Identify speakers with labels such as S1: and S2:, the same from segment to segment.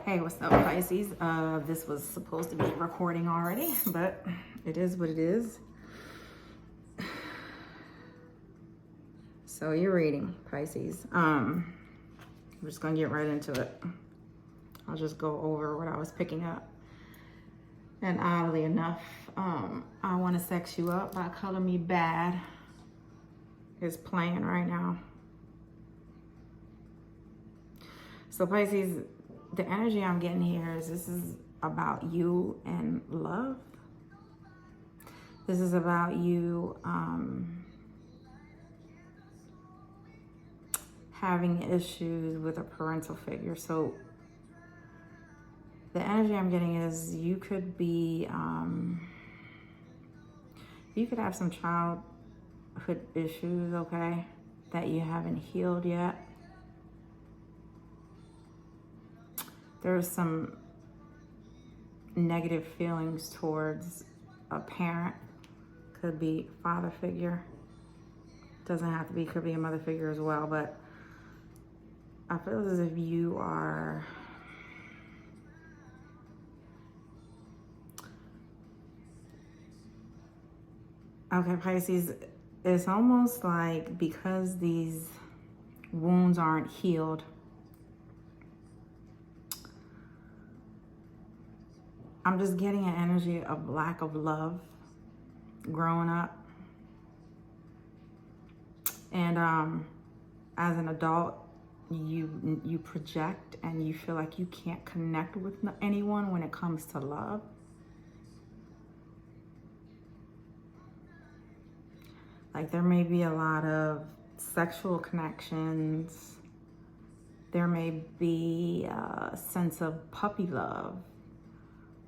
S1: Hey, what's up, Pisces? This was supposed to be recording already, but it is what it is. So you're reading, Pisces. I'm just gonna get right into it. I'll just go over what I was picking up. And oddly enough, I want to sex you up by Color Me Bad is playing right now. So Pisces, the energy I'm getting here is this is about you and love. This is about you having issues with a parental figure. So the energy I'm getting is you could be, you could have some childhood issues, okay, that you haven't healed yet. There's some negative feelings towards a parent. Could be father figure. Doesn't have to be, could be a mother figure as well. But I feel as if you are okay, Pisces, it's almost like because these wounds aren't healed, I'm just getting an energy of lack of love growing up. And as an adult, you project and you feel like you can't connect with anyone when it comes to love. Like there may be a lot of sexual connections. There may be a sense of puppy love.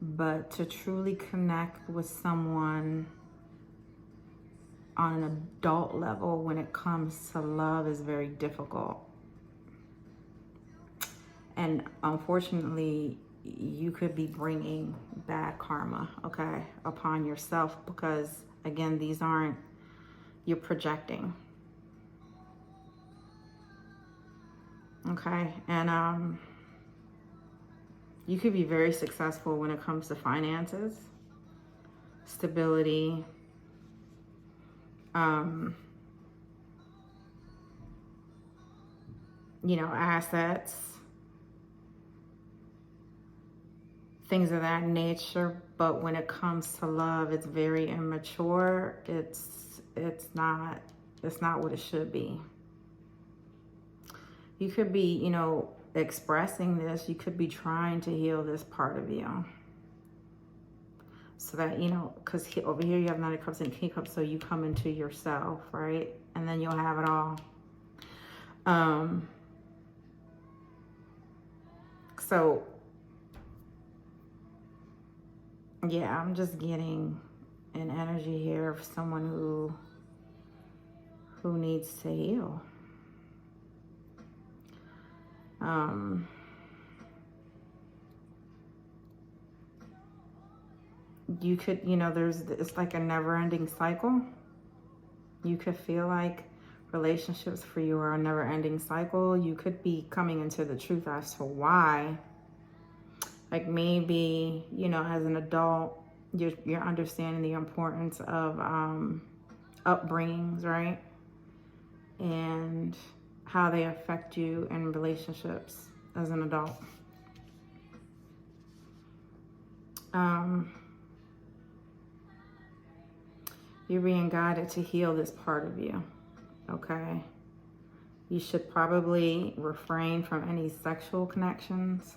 S1: But to truly connect with someone on an adult level when it comes to love is very difficult. And unfortunately, you could be bringing bad karma, okay, upon yourself because, again, these aren't, you're projecting. Okay, and you could be very successful when it comes to finances, stability, assets, things of that nature. But when it comes to love, it's very immature. It's not what it should be. You could be, expressing this, you could be trying to heal this part of you. So that, because over here you have Knight of Cups and King of Cups, so you come into yourself, right? And then you'll have it all. So, yeah, I'm just getting an energy here of someone who needs to heal. You could, it's like a never-ending cycle. You could feel like relationships for you are a never-ending cycle. You could be coming into the truth as to why. Like maybe, as an adult, you're understanding the importance of upbringings, right? And how they affect you in relationships as an adult. You're being guided to heal this part of you, okay? You should probably refrain from any sexual connections.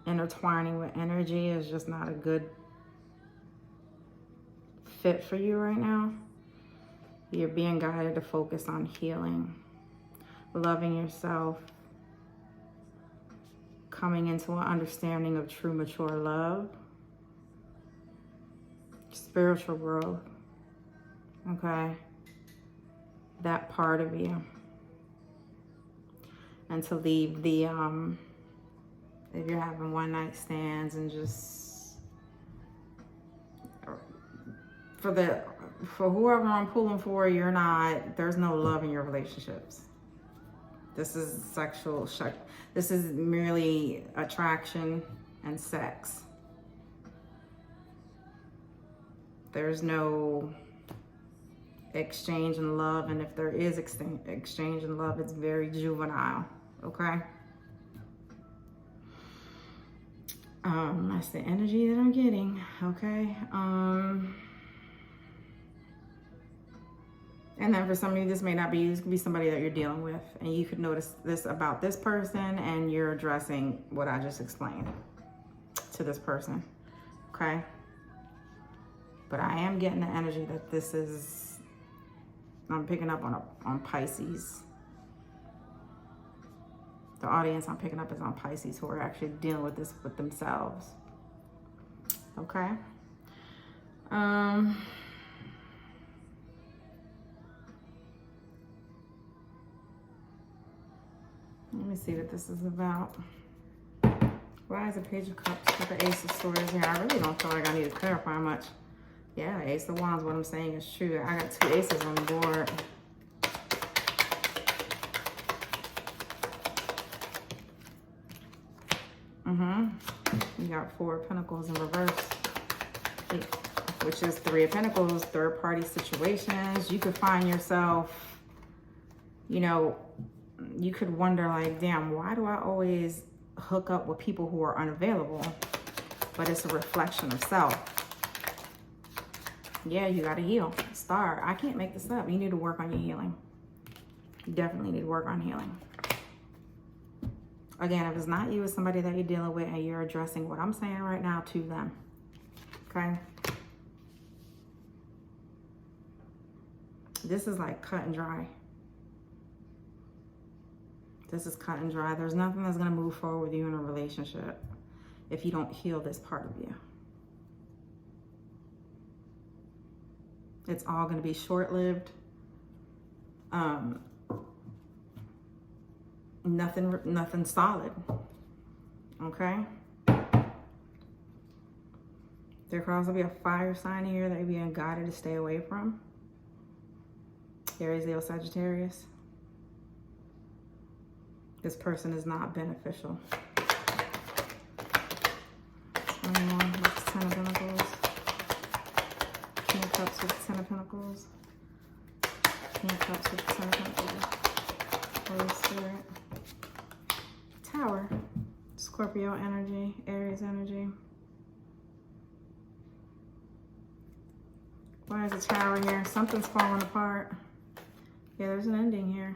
S1: Intertwining with energy is just not a good fit for you right now. You're being guided to focus on healing, loving yourself, coming into an understanding of true mature love, spiritual growth, okay? That part of you. And to leave the, if you're having one night stands and just, for whoever I'm pulling for, there's no love in your relationships. This is sexual. This is merely attraction and sex. There's no exchange in love, and if there is exchange in love, it's very juvenile. Okay. That's the energy that I'm getting. Okay. And then for some of you, this may not be you. This could be somebody that you're dealing with, and you could notice this about this person, and you're addressing what I just explained to this person. Okay. But I am getting the energy that this is, I'm picking up on Pisces. The audience I'm picking up is on Pisces, who are actually dealing with this with themselves. Okay. Let me see what this is about. Why is the Page of Cups with the Ace of Swords here? I really don't feel like I need to clarify much. Yeah, Ace of Wands, what I'm saying is true. I got 2 aces on the board. You got 4 of Pentacles in reverse, which is 3 of Pentacles, third party situations. You could find yourself, you know, you could wonder like, damn, why do I always hook up with people who are unavailable? But it's a reflection of self. Yeah, you got to heal. Start. I can't make this up. You need to work on your healing. You definitely need to work on healing. Again, if it's not you, it's somebody that you're dealing with, and you're addressing what I'm saying right now to them. Okay? This is like cut and dry. This is cut and dry. There's nothing that's going to move forward with you in a relationship if you don't heal this part of you. It's all going to be short-lived. Nothing solid. Okay? There could also be a fire sign here that you're being guided to stay away from. Aries, Leo, Sagittarius. This person is not beneficial. Someone with 10 of Pentacles. King of Cups with 10 of Pentacles. King of Cups with 10 of Pentacles. Holy Spirit. Tower. Scorpio energy. Aries energy. Why is the Tower here? Something's falling apart. Yeah, there's an ending here.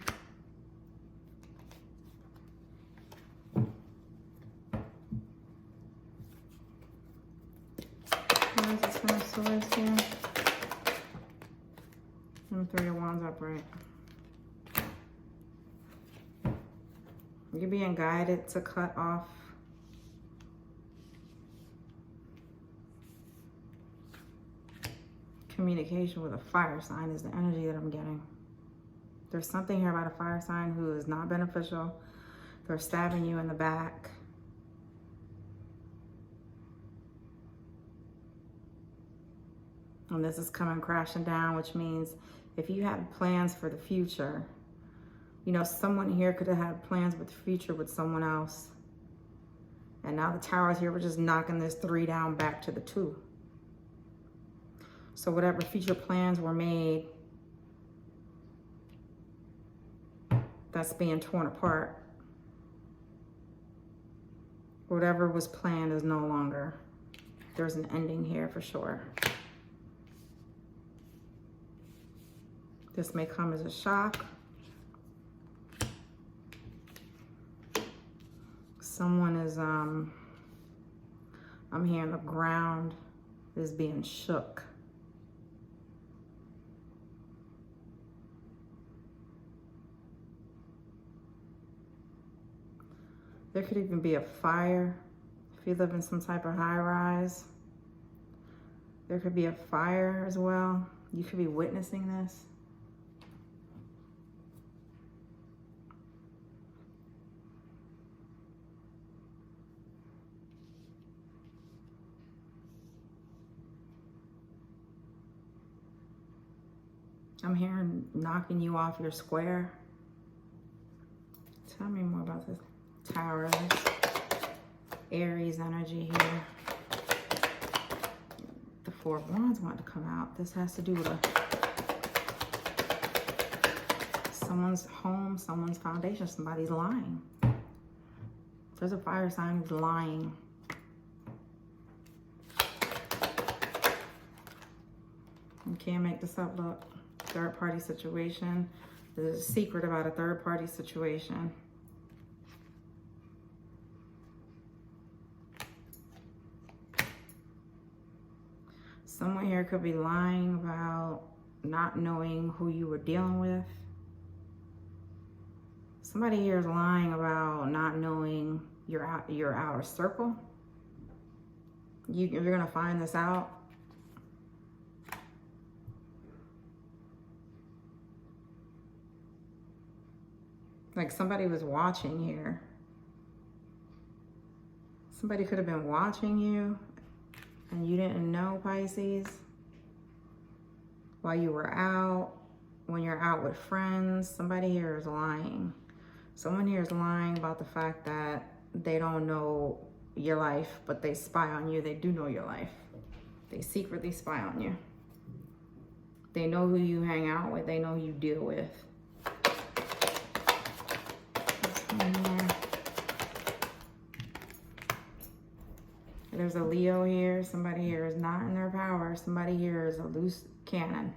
S1: Why is this Ten of Swords here? And 3 of Wands upright. You're being guided to cut off communication with a fire sign is the energy that I'm getting. There's something here about a fire sign who is not beneficial. They're stabbing you in the back. And this is coming crashing down, which means if you have plans for the future, you know, someone here could have had plans with the future with someone else. And now the Tower's here, we're just knocking this 3 down back to the 2. So whatever future plans were made, that's being torn apart. Whatever was planned is no longer. There's an ending here for sure. This may come as a shock. Someone is, I'm hearing the ground is being shook. There could even be a fire. If you live in some type of high rise, there could be a fire as well. You could be witnessing this. I'm hearing knocking you off your square. Tell me more about this Tower. Aries energy here. The Four of Wands wanted to come out. This has to do with someone's home, someone's foundation. Somebody's lying. There's a fire sign who's lying. You can't make this up, look. Third party situation. There's a secret about a third party situation. Someone here could be lying about not knowing who you were dealing with. Somebody here is lying about not knowing your outer circle. You're gonna find this out. Like somebody was watching here. Somebody could have been watching you and you didn't know, Pisces. While you were out, when you're out with friends, somebody here is lying. Someone here is lying about the fact that they don't know your life, but they spy on you. They do know your life. They secretly spy on you. They know who you hang out with. They know who you deal with. There's a Leo here. Somebody here is not in their power. Somebody here is a loose cannon.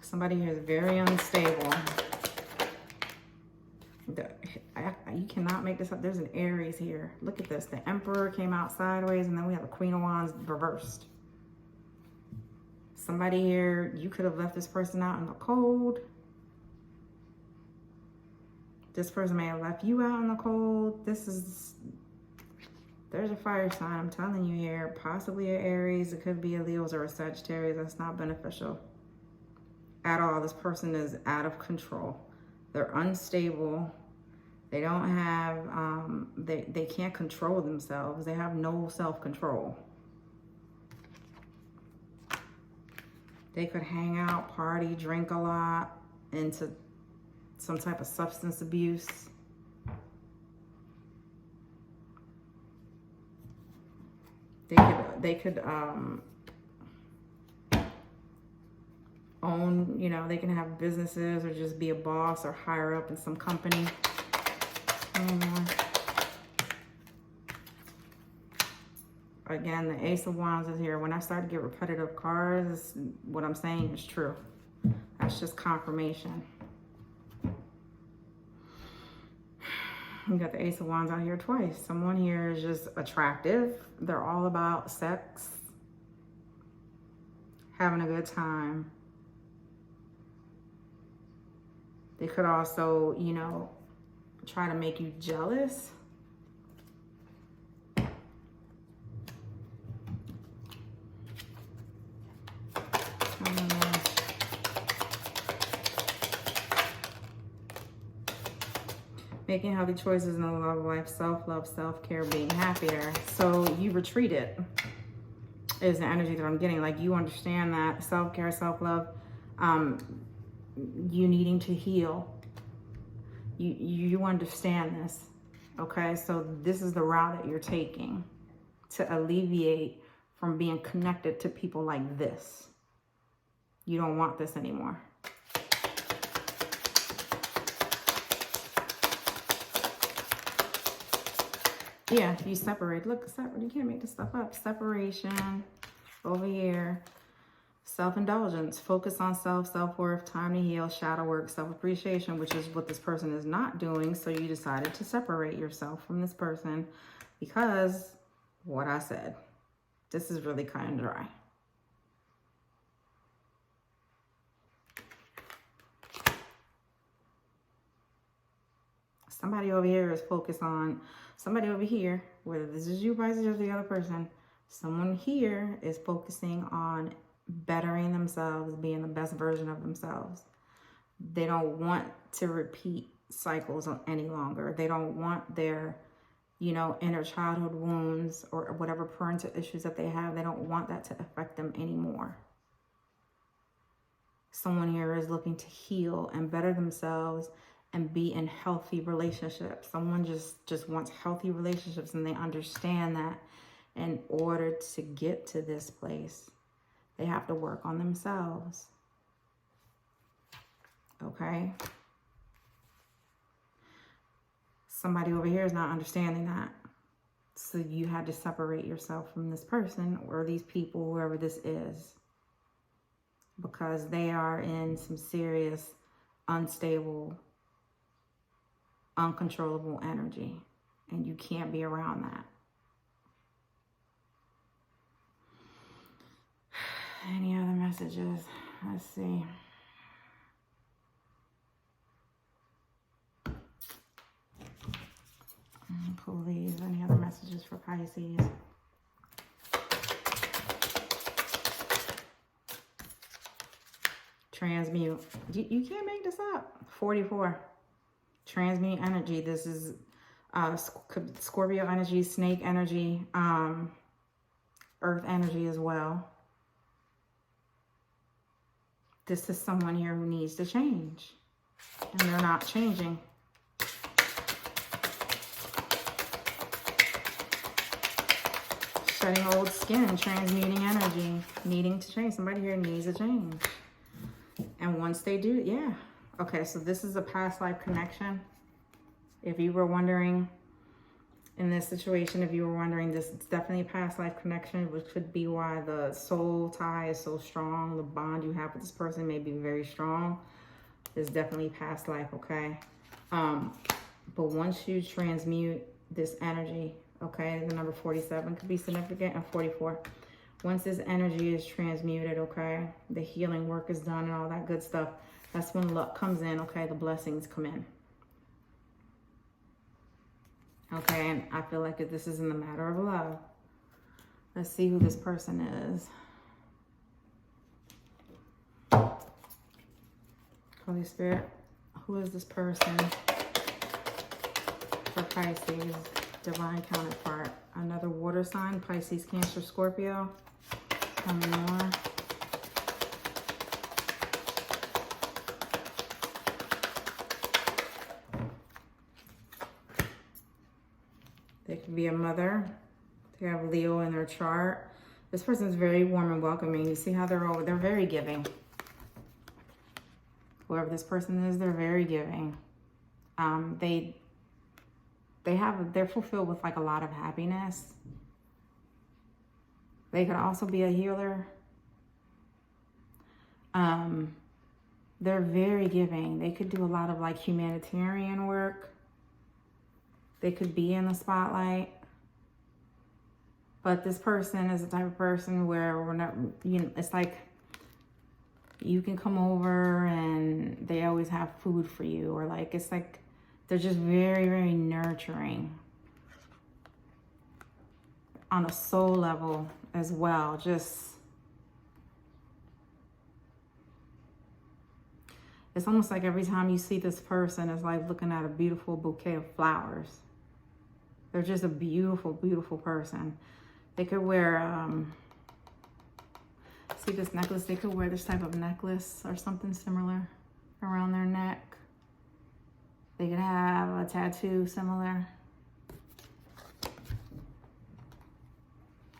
S1: Somebody here is very unstable. You cannot make this up. There's an Aries here. Look at this. The Emperor came out sideways, and then we have the Queen of Wands reversed. Somebody here, you could have left this person out in the cold. This person may have left you out in the cold. There's a fire sign, I'm telling you here. Possibly an Aries. It could be a Leo or a Sagittarius. That's not beneficial at all. This person is out of control. They're unstable. They don't have, they can't control themselves. They have no self-control. They could hang out, party, drink a lot, into some type of substance abuse. They could own, you know, they can have businesses or just be a boss or higher up in some company. Again, the Ace of Wands is here. When I start to get repetitive cards, what I'm saying is true. That's just confirmation. You got the Ace of Wands out here twice. Someone here is just attractive. They're all about sex, having a good time. They could also, you know, try to make you jealous. Making healthy choices in the love life, self-love, self-care, being happier. So you retreated is the energy that I'm getting. Like you understand that self-care, self-love, you needing to heal. You understand this, okay? So this is the route that you're taking to alleviate from being connected to people like this. You don't want this anymore. Yeah, you separate. Look, you can't make this stuff up. Separation over here. Self-indulgence. Focus on self, self-worth, time to heal, shadow work, self-appreciation, which is what this person is not doing. So you decided to separate yourself from this person because what I said. This is really kind of dry. Somebody over here is focused on somebody over here, whether this is you, Pisces, or the other person. Someone here is focusing on bettering themselves, being the best version of themselves. They don't want to repeat cycles any longer. They don't want their, you know, inner childhood wounds or whatever parental issues that they have. They don't want that to affect them anymore. Someone here is looking to heal and better themselves and be in healthy relationships. Someone just wants healthy relationships, and they understand that in order to get to this place, they have to work on themselves. Okay? Somebody over here is not understanding that. So you had to separate yourself from this person or these people, whoever this is, because they are in some serious, unstable, uncontrollable energy, and you can't be around that. Any other messages? Let's see. Please, any other messages for Pisces? Transmute. You can't make this up. 44. Transmute energy. This is Scorpio energy, snake energy, earth energy as well. This is someone here who needs to change, and they're not changing. Shedding old skin, transmuting energy, needing to change. Somebody here needs a change. And once they do, yeah. Okay, so this is a past life connection. If you were wondering in this situation, if you were wondering, this is definitely a past life connection, which could be why the soul tie is so strong. The bond you have with this person may be very strong. It's definitely past life, okay? But once you transmute this energy, okay, the number 47 could be significant, and 44. Once this energy is transmuted, okay, the healing work is done and all that good stuff, that's when luck comes in, okay, the blessings come in. Okay, and I feel like if this is in the matter of love, let's see who this person is. Holy Spirit, who is this person for Pisces? Divine counterpart. Another water sign, Pisces, Cancer, Scorpio. Tell me more. They could be a mother. They have Leo in their chart. This person is very warm and welcoming. You see how they're very giving. Whoever this person is, they're very giving. They're fulfilled with like a lot of happiness. They could also be a healer. They're very giving. They could do a lot of like humanitarian work. They could be in the spotlight. But this person is the type of person where we're not, you know, it's like you can come over and they always have food for you, or like, it's like they're just very, very nurturing on a soul level as well. Just, it's almost like every time you see this person, it's like looking at a beautiful bouquet of flowers. They're just a beautiful, beautiful person. They could wear, see this necklace? They could wear this type of necklace or something similar around their neck. They could have a tattoo similar.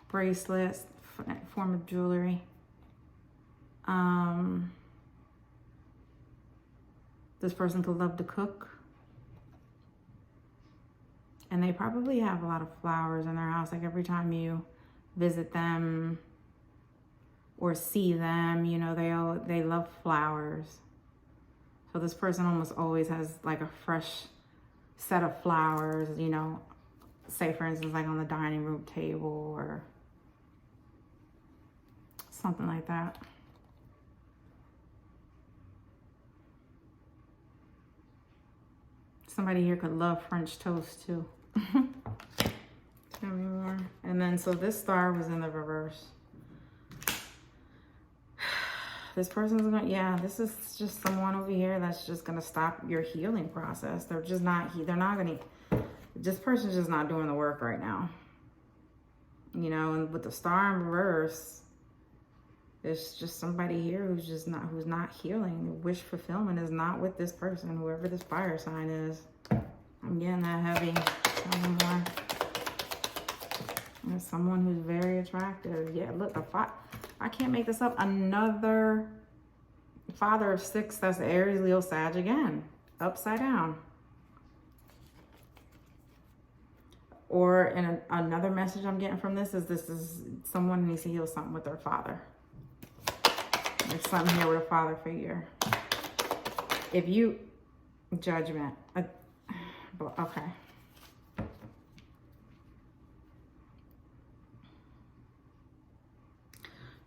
S1: Bracelets, form of jewelry. This person could love to cook. And they probably have a lot of flowers in their house. Like every time you visit them or see them, you know, they love flowers. So this person almost always has like a fresh set of flowers, you know, say for instance, like on the dining room table or something like that. Somebody here could love French toast too. Tell me more. And then, so this star was in the reverse. This person's gonna, yeah, this is just someone over here that's just gonna stop your healing process. They're just not, they're not gonna, this person's just not doing the work right now. You know, and with the star in reverse, There's just somebody here who's not healing. Wish fulfillment is not with this person, whoever this fire sign is. I'm getting that heavy. Tell me more. There's someone who's very attractive. Yeah, look, I can't make this up. Another father of 6, that's Aries, Leo, Sag again. Upside down. Or in another message I'm getting from this is someone needs to heal something with their father. There's something here with a father figure. If you, judgment. Okay.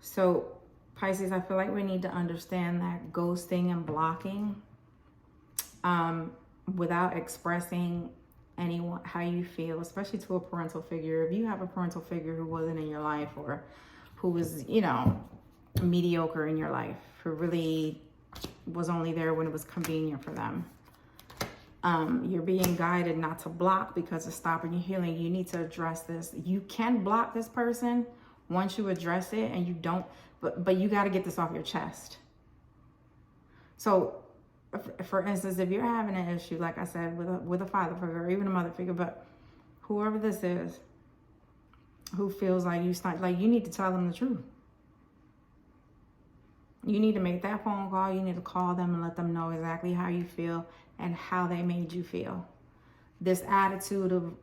S1: So, Pisces, I feel like we need to understand that ghosting and blocking without expressing anyone how you feel, especially to a parental figure. If you have a parental figure who wasn't in your life, or who was, you know, mediocre in your life, who really was only there when it was convenient for them, you're being guided not to block because it's stopping your healing. You need to address this. You can block this person once you address it, and you don't, but you got to get this off your chest. So for instance, if you're having an issue, like I said, with a father figure or even a mother figure, but whoever this is, who feels like you need to tell them the truth. You need to make that phone call. You need to call them and let them know exactly how you feel and how they made you feel. This attitude of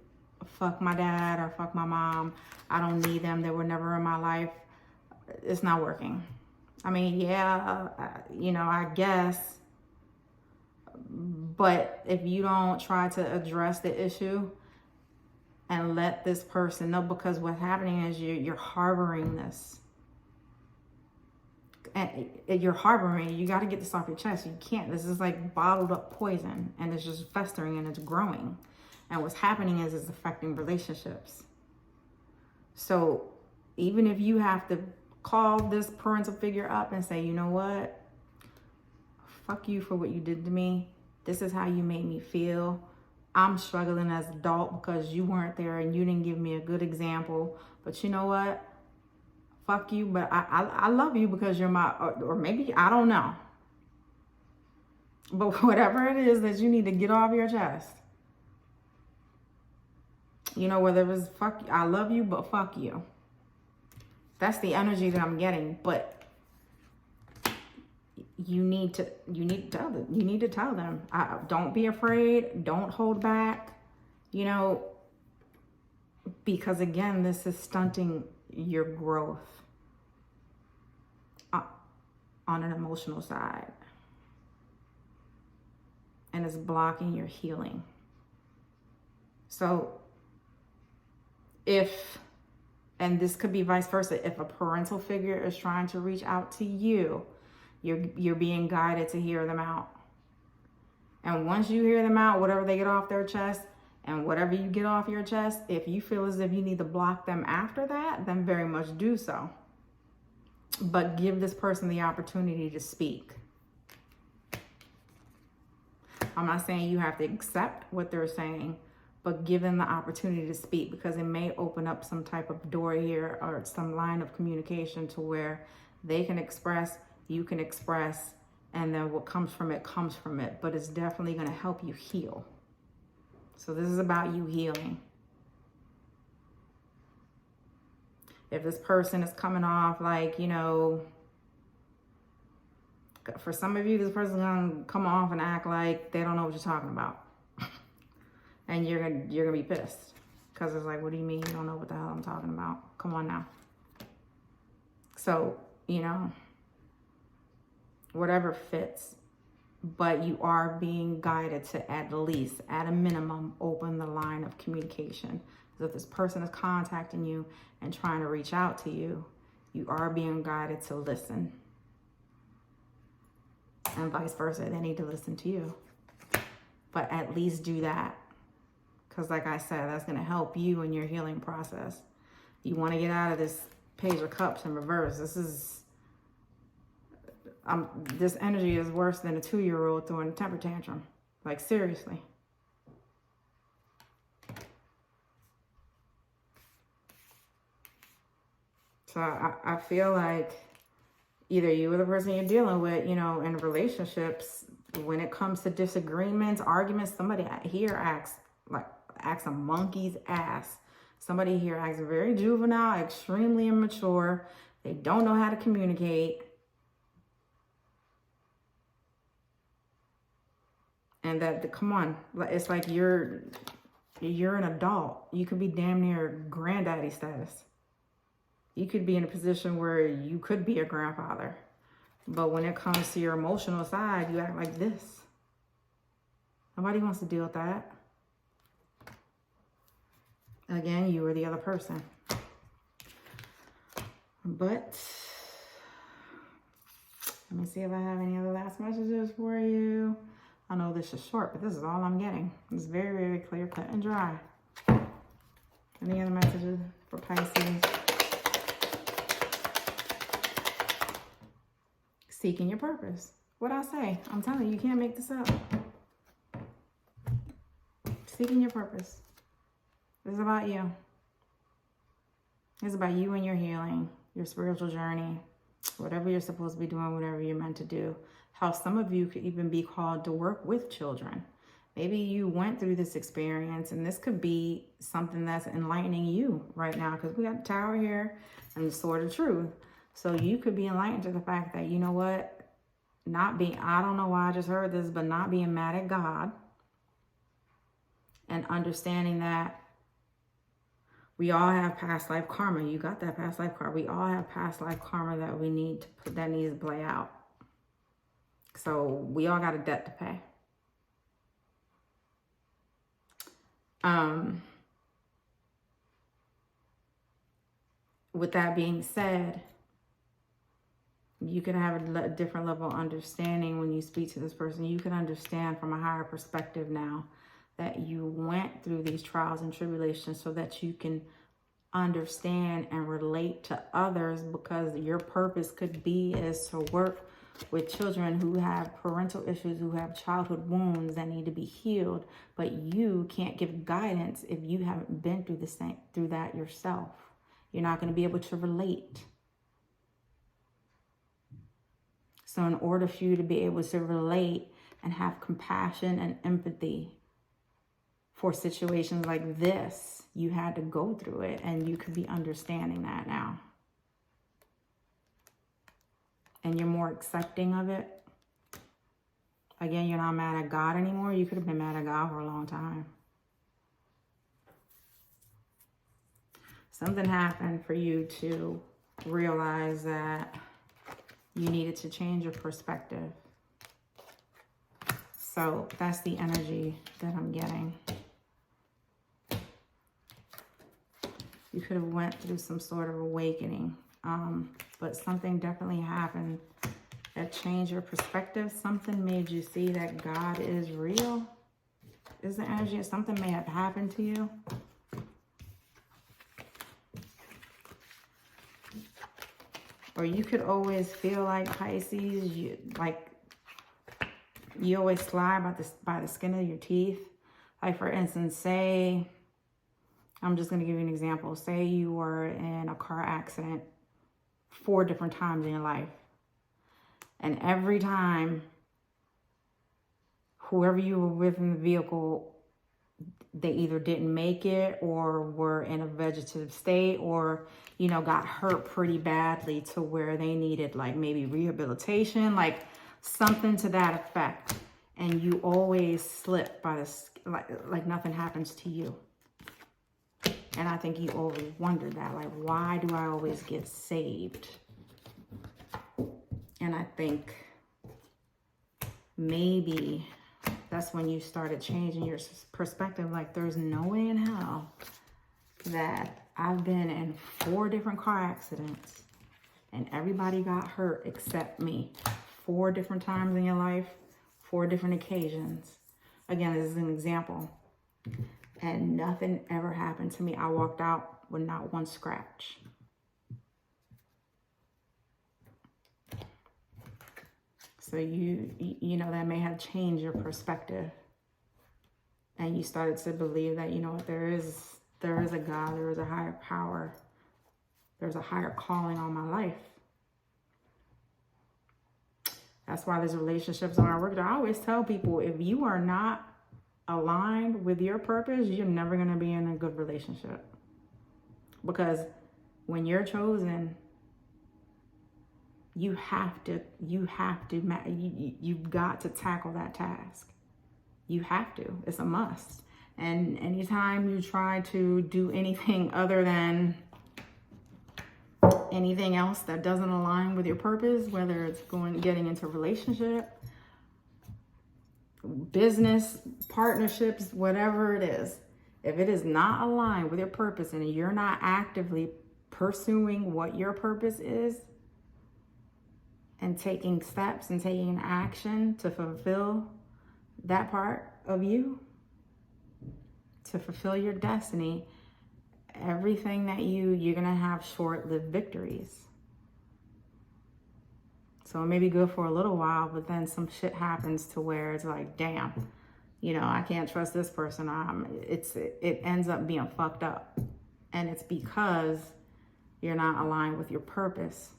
S1: fuck my dad or fuck my mom, I don't need them, they were never in my life, it's not working. I mean, yeah, you know, I guess, but if you don't try to address the issue and let this person know, because what's happening is you're harboring this. And you're harboring, you got to get this off your chest. You can't. This is like bottled up poison, and it's just festering and it's growing. And what's happening is it's affecting relationships. So even if you have to call this parental figure up and say, you know what? Fuck you for what you did to me. This is how you made me feel. I'm struggling as an adult because you weren't there and you didn't give me a good example. But you know what? Fuck you, but I love you because you're my, or maybe, I don't know. But whatever it is that you need to get off your chest. You know, whether it was fuck, I love you, but fuck you. That's the energy that I'm getting. But you need to tell them. You need to tell them. Don't be afraid. Don't hold back. You know, because again, this is stunting your growth on an emotional side, and it's blocking your healing. So if, and this could be vice versa, if a parental figure is trying to reach out to you, you're being guided to hear them out. And once you hear them out, whatever they get off their chest, and whatever you get off your chest, if you feel as if you need to block them after that, then very much do so. But give this person the opportunity to speak. I'm not saying you have to accept what they're saying, but give them the opportunity to speak, because it may open up some type of door here or some line of communication to where they can express, you can express, and then what comes from it comes from it. But it's definitely going to help you heal. So this is about you healing. If this person is coming off like, you know, for some of you, this person's going to come off and act like they don't know what you're talking about. And you're gonna be pissed. Because it's like, what do you mean you don't know what the hell I'm talking about? Come on now. So, you know, whatever fits. But you are being guided to at least, at a minimum, open the line of communication. So if this person is contacting you and trying to reach out to you, you are being guided to listen. And vice versa, they need to listen to you. But at least do that. Because like I said, that's going to help you in your healing process. You want to get out of this Page of Cups in reverse. This energy is worse than a 2-year-old throwing a temper tantrum. Like, seriously. So I feel like either you or the person you're dealing with, you know, in relationships, when it comes to disagreements, arguments, somebody here acts a monkey's ass. Somebody here acts very juvenile, extremely immature. They don't know how to communicate. And that, come on, it's like you're an adult. You could be damn near granddaddy status. You could be in a position where you could be a grandfather. But when it comes to your emotional side, you act like this. Nobody wants to deal with that. Again, you or the other person. But let me see if I have any other last messages for you. I know this is short, but this is all I'm getting. It's very, very clear, cut, and dry. Any other messages for Pisces? Seeking your purpose. What I say? I'm telling you, you can't make this up. Seeking your purpose. This is about you. It's about you and your healing, your spiritual journey, whatever you're supposed to be doing, whatever you're meant to do. How some of you could even be called to work with children. Maybe you went through this experience, and this could be something that's enlightening you right now, because we got the Tower here and the Sword of Truth. So you could be enlightened to the fact that, you know what, I don't know why I just heard this, but not being mad at God and understanding that we all have past life karma. You got that past life karma. We all have past life karma that needs to play out. So we all got a debt to pay. With that being said, you can have a different level of understanding when you speak to this person. You can understand from a higher perspective now that you went through these trials and tribulations so that you can understand and relate to others, because your purpose could be is to work with children who have parental issues, who have childhood wounds that need to be healed, but you can't give guidance if you haven't been through that yourself. You're not going to be able to relate. So in order for you to be able to relate and have compassion and empathy for situations like this, you had to go through it, and you could be understanding that now. And you're more accepting of it. Again, you're not mad at God anymore. You could have been mad at God for a long time. Something happened for you to realize that you needed to change your perspective. So that's the energy that I'm getting. You could have went through some sort of awakening, but something definitely happened that changed your perspective. Something made you see that God is real. Is the energy? Something may have happened to you. Or you could always feel like, Pisces, you always slide by the skin of your teeth. Like, for instance, say, I'm just going to give you an example. Say you were in a car accident 4 different times in your life. And every time, whoever you were with in the vehicle, they either didn't make it or were in a vegetative state, or, you know, got hurt pretty badly to where they needed like maybe rehabilitation, like something to that effect. And you always slip by like nothing happens to you. And I think you always wondered that, like, why do I always get saved? And I think maybe that's when you started changing your perspective. Like, there's no way in hell that I've been in 4 different car accidents and everybody got hurt except me. 4 different times in your life, 4 different occasions. Again, this is an example. And nothing ever happened to me. I walked out with not one scratch. So you know, that may have changed your perspective. And you started to believe that, you know what, there is a God, there is a higher power. There's a higher calling on my life. That's why there's relationships aren't working. I always tell people, if you are not aligned with your purpose, you're never going to be in a good relationship. Because when you're chosen, you've got to tackle that task. You have to. It's a must. And anytime you try to do anything other than anything else that doesn't align with your purpose, whether it's getting into a relationship, business, partnerships, whatever it is, if it is not aligned with your purpose and you're not actively pursuing what your purpose is and taking steps and taking action to fulfill that part of you, to fulfill your destiny, everything that you're going to have short-lived victories. So it may be good for a little while, but then some shit happens to where it's like, damn, I can't trust this person. It ends up being fucked up. And it's because you're not aligned with your purpose.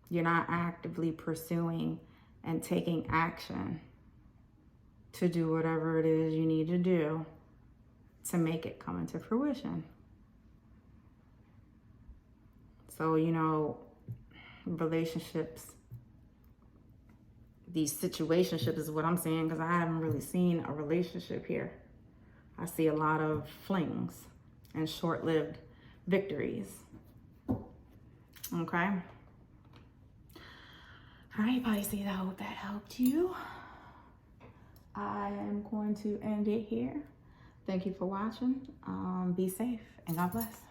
S1: You're not actively pursuing and taking action to do whatever it is you need to do to make it come into fruition. So, relationships, these situationships is what I'm saying, because I haven't really seen a relationship here. I see a lot of flings and short-lived victories. Okay? All right, Pisces, I hope that helped you. I am going to end it here. Thank you for watching. Be safe and God bless.